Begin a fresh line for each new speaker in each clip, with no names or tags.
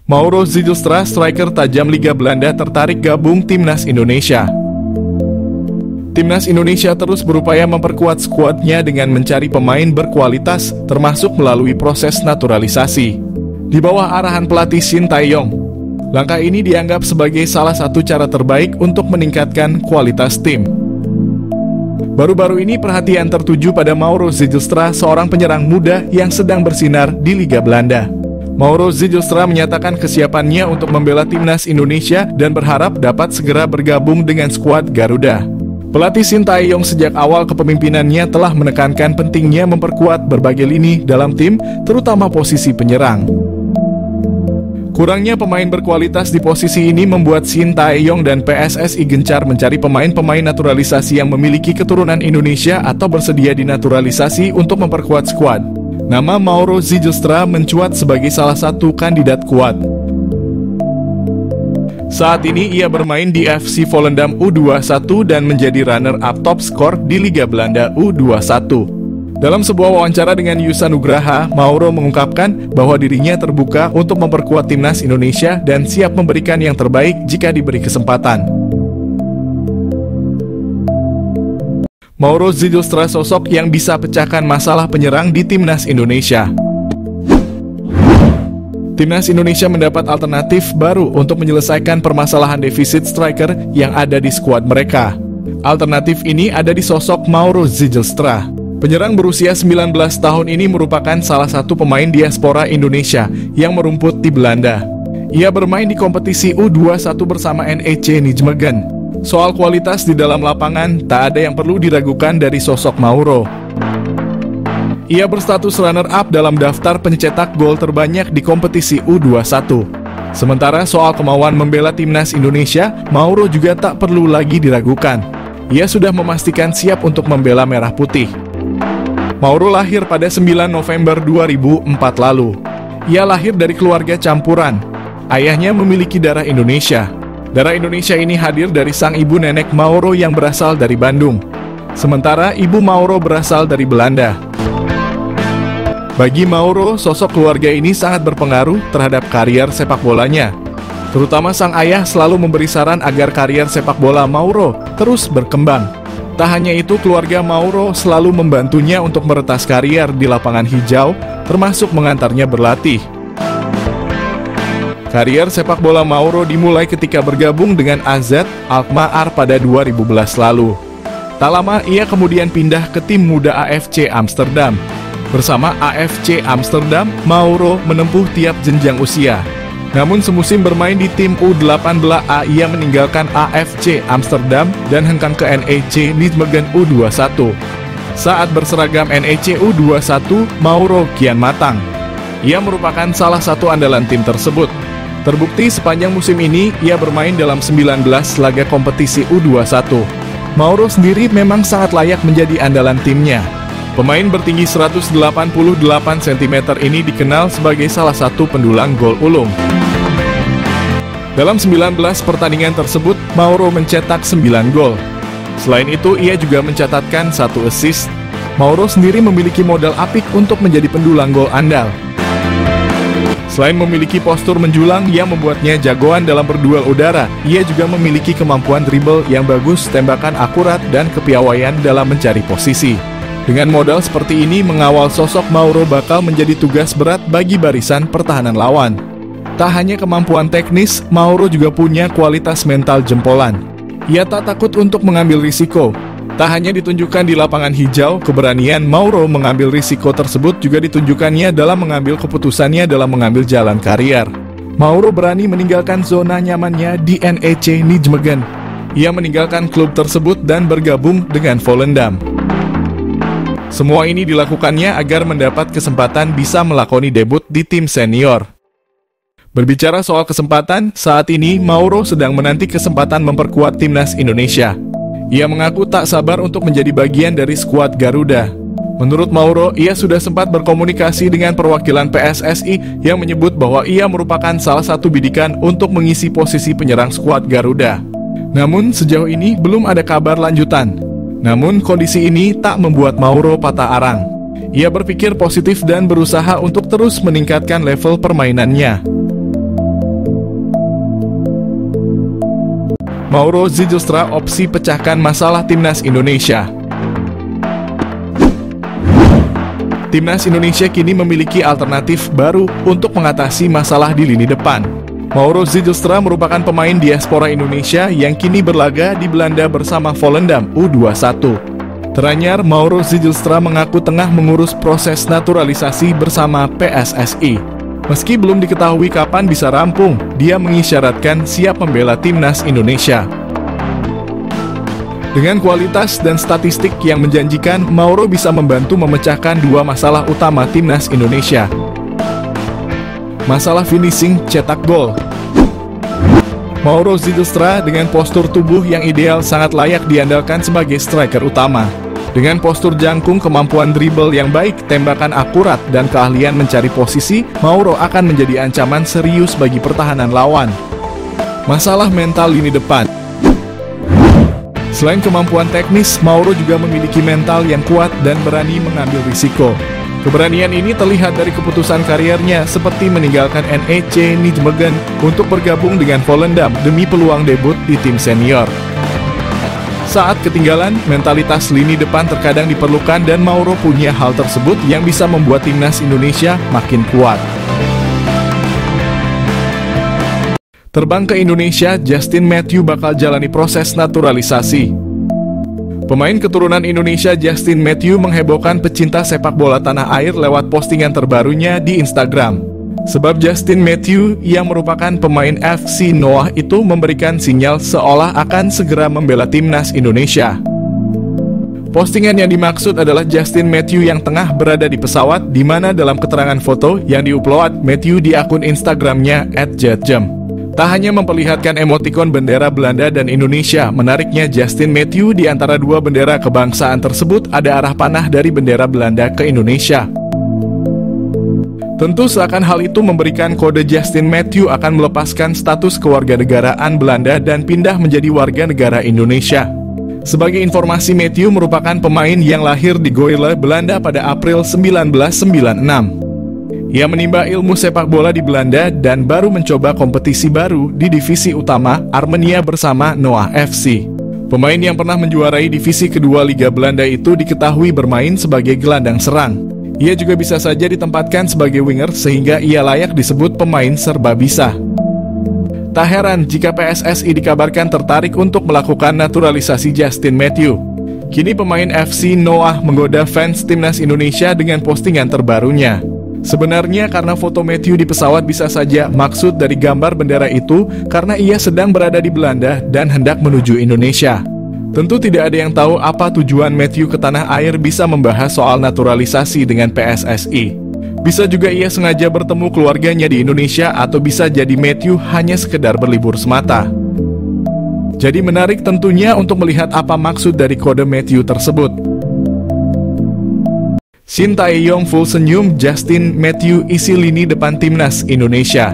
Mauro Zijlstra, striker tajam Liga Belanda, tertarik gabung Timnas Indonesia. Timnas Indonesia terus berupaya memperkuat skuadnya dengan mencari pemain berkualitas, termasuk melalui proses naturalisasi. Di bawah arahan pelatih Shin Tae-yong, langkah ini dianggap sebagai salah satu cara terbaik untuk meningkatkan kualitas tim. Baru-baru ini perhatian tertuju pada Mauro Zijlstra, seorang penyerang muda yang sedang bersinar di Liga Belanda. Mauro Zijlstra menyatakan kesiapannya untuk membela Timnas Indonesia dan berharap dapat segera bergabung dengan skuad Garuda. Pelatih Shin Tae-yong sejak awal kepemimpinannya telah menekankan pentingnya memperkuat berbagai lini dalam tim, terutama posisi penyerang. Kurangnya pemain berkualitas di posisi ini membuat Shin Tae-yong dan PSSI gencar mencari pemain-pemain naturalisasi yang memiliki keturunan Indonesia atau bersedia dinaturalisasi untuk memperkuat skuad. Nama Mauro Zijlstra mencuat sebagai salah satu kandidat kuat. Saat ini ia bermain di FC Volendam U21 dan menjadi runner-up top skor di Liga Belanda U21. Dalam sebuah wawancara dengan Yusa Nugraha, Mauro mengungkapkan bahwa dirinya terbuka untuk memperkuat Timnas Indonesia dan siap memberikan yang terbaik jika diberi kesempatan. Mauro Zijlstra sosok yang bisa pecahkan masalah penyerang di Timnas Indonesia. Timnas Indonesia mendapat alternatif baru untuk menyelesaikan permasalahan defisit striker yang ada di skuad mereka. Alternatif ini ada di sosok Mauro Zijlstra. Penyerang berusia 19 tahun ini merupakan salah satu pemain diaspora Indonesia yang merumput di Belanda. Ia bermain di kompetisi U21 bersama NEC Nijmegen. Soal kualitas di dalam lapangan, tak ada yang perlu diragukan dari sosok Mauro. Ia berstatus runner-up dalam daftar pencetak gol terbanyak di kompetisi U21. Sementara soal kemauan membela Timnas Indonesia, Mauro juga tak perlu lagi diragukan. Ia sudah memastikan siap untuk membela Merah Putih. Mauro lahir pada 9 November 2004 lalu. Ia lahir dari keluarga campuran. Ayahnya memiliki darah Indonesia. Darah Indonesia ini hadir dari sang ibu nenek Mauro yang berasal dari Bandung. Sementara ibu Mauro berasal dari Belanda. Bagi Mauro, sosok keluarga ini sangat berpengaruh terhadap karier sepak bolanya. Terutama sang ayah selalu memberi saran agar karier sepak bola Mauro terus berkembang. Tak hanya itu, keluarga Mauro selalu membantunya untuk meretas karier di lapangan hijau, termasuk mengantarnya berlatih. Karier sepak bola Mauro dimulai ketika bergabung dengan AZ Alkmaar pada 2011 lalu. Tak lama ia kemudian pindah ke tim muda AFC Amsterdam. Bersama AFC Amsterdam, Mauro menempuh tiap jenjang usia. Namun semusim bermain di tim U18A, ia meninggalkan AFC Amsterdam dan hengkang ke NEC Nijmegen U21. Saat berseragam NEC U21, Mauro kian matang. Ia merupakan salah satu andalan tim tersebut. Terbukti sepanjang musim ini, ia bermain dalam 19 laga kompetisi U21. Mauro sendiri memang sangat layak menjadi andalan timnya. Pemain bertinggi 188 cm ini dikenal sebagai salah satu pendulang gol ulung. Dalam 19 pertandingan tersebut, Mauro mencetak 9 gol. Selain itu, ia juga mencatatkan 1 assist. Mauro sendiri memiliki modal apik untuk menjadi pendulang gol andal. Selain memiliki postur menjulang yang membuatnya jagoan dalam berduel udara, ia juga memiliki kemampuan dribble yang bagus, tembakan akurat, dan kepiawaian dalam mencari posisi. Dengan modal seperti ini, mengawal sosok Mauro bakal menjadi tugas berat bagi barisan pertahanan lawan. Tak hanya kemampuan teknis, Mauro juga punya kualitas mental jempolan. Ia tak takut untuk mengambil risiko. Tak hanya ditunjukkan di lapangan hijau, keberanian Mauro mengambil risiko tersebut juga ditunjukkannya dalam mengambil keputusannya dalam mengambil jalan karier. Mauro berani meninggalkan zona nyamannya di NEC Nijmegen. Ia meninggalkan klub tersebut dan bergabung dengan Volendam. Semua ini dilakukannya agar mendapat kesempatan bisa melakoni debut di tim senior. Berbicara soal kesempatan, saat ini Mauro sedang menanti kesempatan memperkuat Timnas Indonesia. Ia mengaku tak sabar untuk menjadi bagian dari skuad Garuda. Menurut Mauro, ia sudah sempat berkomunikasi dengan perwakilan PSSI yang menyebut bahwa ia merupakan salah satu bidikan untuk mengisi posisi penyerang skuad Garuda. Namun sejauh ini belum ada kabar lanjutan. Namun kondisi ini tak membuat Mauro patah arang. Ia berpikir positif dan berusaha untuk terus meningkatkan level permainannya. Mauro Zijlstra opsi pecahkan masalah Timnas Indonesia. Timnas Indonesia kini memiliki alternatif baru untuk mengatasi masalah di lini depan. Mauro Zijlstra merupakan pemain diaspora Indonesia yang kini berlaga di Belanda bersama Volendam U21. Teranyar, Mauro Zijlstra mengaku tengah mengurus proses naturalisasi bersama PSSI. Meski belum diketahui kapan bisa rampung, dia mengisyaratkan siap membela Timnas Indonesia. Dengan kualitas dan statistik yang menjanjikan, Mauro bisa membantu memecahkan dua masalah utama Timnas Indonesia. Masalah finishing cetak gol. Mauro Zijlstra dengan postur tubuh yang ideal sangat layak diandalkan sebagai striker utama. Dengan postur jangkung, kemampuan dribble yang baik, tembakan akurat, dan keahlian mencari posisi, Mauro akan menjadi ancaman serius bagi pertahanan lawan. Masalah mental lini depan. Selain kemampuan teknis, Mauro juga memiliki mental yang kuat dan berani mengambil risiko. Keberanian ini terlihat dari keputusan kariernya seperti meninggalkan NEC Nijmegen untuk bergabung dengan Volendam demi peluang debut di tim senior. Saat ketinggalan, mentalitas lini depan terkadang diperlukan dan Mauro punya hal tersebut yang bisa membuat Timnas Indonesia makin kuat. Terbang ke Indonesia, Justin Matthew bakal jalani proses naturalisasi. Pemain keturunan Indonesia Justin Matthew menghebohkan pecinta sepak bola tanah air lewat postingan terbarunya di Instagram. Sebab Justin Matthew yang merupakan pemain FC Noah itu memberikan sinyal seolah akan segera membela Timnas Indonesia. Postingan yang dimaksud adalah Justin Matthew yang tengah berada di pesawat, di mana dalam keterangan foto yang diupload Matthew di akun Instagramnya @jetjam. Tak hanya memperlihatkan emotikon bendera Belanda dan Indonesia, menariknya Justin Matthew di antara dua bendera kebangsaan tersebut ada arah panah dari bendera Belanda ke Indonesia. Tentu seakan hal itu memberikan kode Justin Matthew akan melepaskan status kewarganegaraan Belanda dan pindah menjadi warga negara Indonesia. Sebagai informasi, Matthew merupakan pemain yang lahir di Goirle, Belanda pada April 1996. Ia menimba ilmu sepak bola di Belanda dan baru mencoba kompetisi baru di divisi utama Armenia bersama Noah FC. Pemain yang pernah menjuarai divisi kedua Liga Belanda itu diketahui bermain sebagai gelandang serang. Ia juga bisa saja ditempatkan sebagai winger sehingga ia layak disebut pemain serba bisa. Tak heran jika PSSI dikabarkan tertarik untuk melakukan naturalisasi Justin Matthew. Kini pemain FC Noah menggoda fans Timnas Indonesia dengan postingan terbarunya. Sebenarnya karena foto Matthew di pesawat bisa saja maksud dari gambar bendera itu karena ia sedang berada di Belanda dan hendak menuju Indonesia. Tentu tidak ada yang tahu apa tujuan Matthew ke tanah air bisa membahas soal naturalisasi dengan PSSI. Bisa juga ia sengaja bertemu keluarganya di Indonesia atau bisa jadi Matthew hanya sekedar berlibur semata. Jadi menarik tentunya untuk melihat apa maksud dari kode Matthew tersebut. Shin Tae-yong full senyum, Justin Matthew isi lini depan Timnas Indonesia.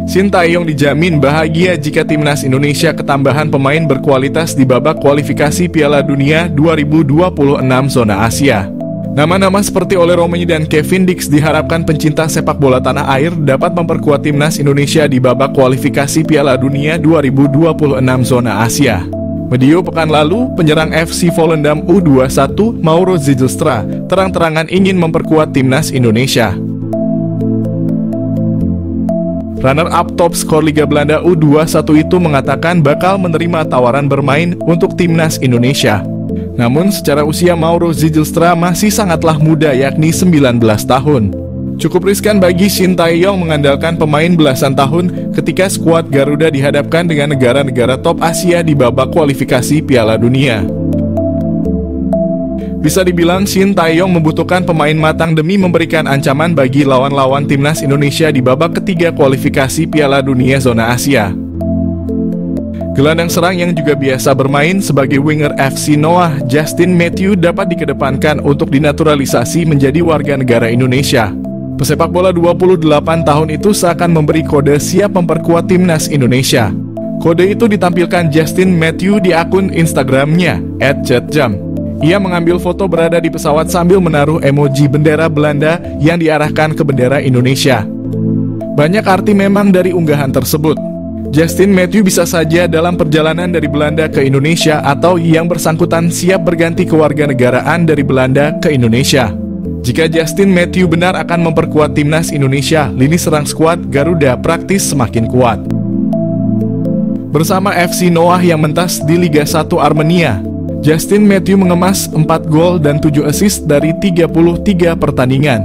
Shin Tae-yong dijamin bahagia jika Timnas Indonesia ketambahan pemain berkualitas di babak kualifikasi Piala Dunia 2026 zona Asia. Nama-nama seperti Ole Romeni dan Kevin Dix diharapkan pencinta sepak bola tanah air dapat memperkuat Timnas Indonesia di babak kualifikasi Piala Dunia 2026 zona Asia. Medio pekan lalu, penyerang FC Volendam U21 Mauro Zijlstra terang-terangan ingin memperkuat Timnas Indonesia. Runner-up top skor Liga Belanda U21 itu mengatakan bakal menerima tawaran bermain untuk Timnas Indonesia. Namun secara usia Mauro Zijlstra masih sangatlah muda, yakni 19 tahun. Cukup riskan bagi Shin Tae-yong mengandalkan pemain belasan tahun ketika skuad Garuda dihadapkan dengan negara-negara top Asia di babak kualifikasi Piala Dunia. Bisa dibilang Shin Tae-yong membutuhkan pemain matang demi memberikan ancaman bagi lawan-lawan Timnas Indonesia di babak ketiga kualifikasi Piala Dunia zona Asia. Gelandang serang yang juga biasa bermain sebagai winger FC Noah, Justin Matthew dapat dikedepankan untuk dinaturalisasi menjadi warga negara Indonesia. Pesepak bola 28 tahun itu seakan memberi kode siap memperkuat Timnas Indonesia. Kode itu ditampilkan Justin Matthew di akun Instagramnya @jetjam. Ia mengambil foto berada di pesawat sambil menaruh emoji bendera Belanda yang diarahkan ke bendera Indonesia. Banyak arti memang dari unggahan tersebut. Justin Matthews bisa saja dalam perjalanan dari Belanda ke Indonesia atau yang bersangkutan siap berganti kewarganegaraan dari Belanda ke Indonesia. Jika Justin Matthews benar akan memperkuat timnas Indonesia, lini serang skuad Garuda praktis semakin kuat. Bersama FC Noah yang mentas di Liga 1 Armenia, Justin Matthews mengemas 4 gol dan 7 assist dari 33 pertandingan.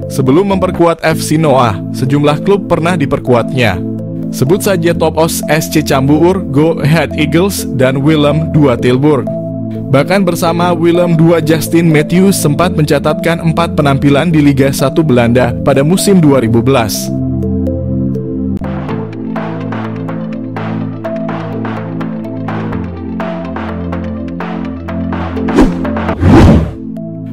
Sebelum memperkuat FC Noah, sejumlah klub pernah diperkuatnya. Sebut saja Top Os SC Cambuur, Go Ahead Eagles, dan Willem II Tilburg. Bahkan bersama Willem II, Justin Matthews sempat mencatatkan 4 penampilan di Liga 1 Belanda pada musim 2011.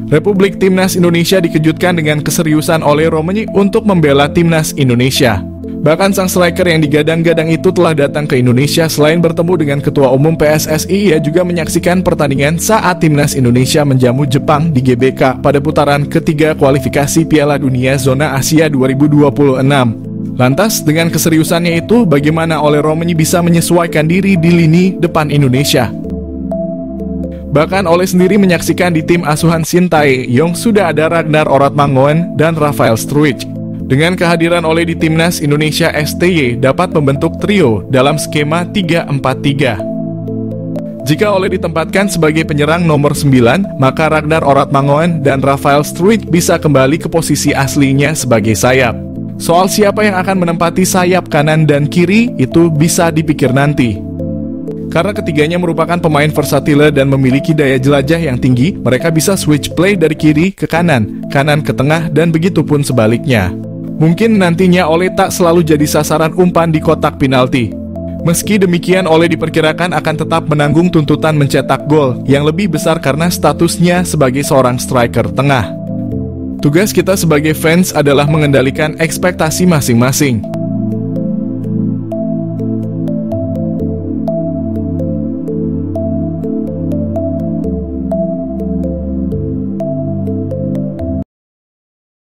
Republik Timnas Indonesia dikejutkan dengan keseriusan Oleh Romeni untuk membela Timnas Indonesia. Bahkan sang striker yang digadang-gadang itu telah datang ke Indonesia. Selain bertemu dengan Ketua Umum PSSI, ia juga menyaksikan pertandingan saat Timnas Indonesia menjamu Jepang di GBK pada putaran ketiga kualifikasi Piala Dunia Zona Asia 2026. Lantas, dengan keseriusannya itu, bagaimana Oleh Romeni bisa menyesuaikan diri di lini depan Indonesia? Bahkan Oleh sendiri menyaksikan di tim asuhan Sintayong sudah ada Ragnar Oratmangoen dan Rafael Struijk. Dengan kehadiran Oleh di Timnas Indonesia, STY dapat membentuk trio dalam skema 3-4-3. Jika Oleh ditempatkan sebagai penyerang nomor 9, maka Ragnar Oratmangoen dan Rafael Struijk bisa kembali ke posisi aslinya sebagai sayap. Soal siapa yang akan menempati sayap kanan dan kiri, itu bisa dipikir nanti. Karena ketiganya merupakan pemain versatile dan memiliki daya jelajah yang tinggi, mereka bisa switch play dari kiri ke kanan, kanan ke tengah, dan begitu pun sebaliknya. Mungkin nantinya Oleh tak selalu jadi sasaran umpan di kotak penalti. Meski demikian, Oleh diperkirakan akan tetap menanggung tuntutan mencetak gol yang lebih besar karena statusnya sebagai seorang striker tengah. Tugas kita sebagai fans adalah mengendalikan ekspektasi masing-masing.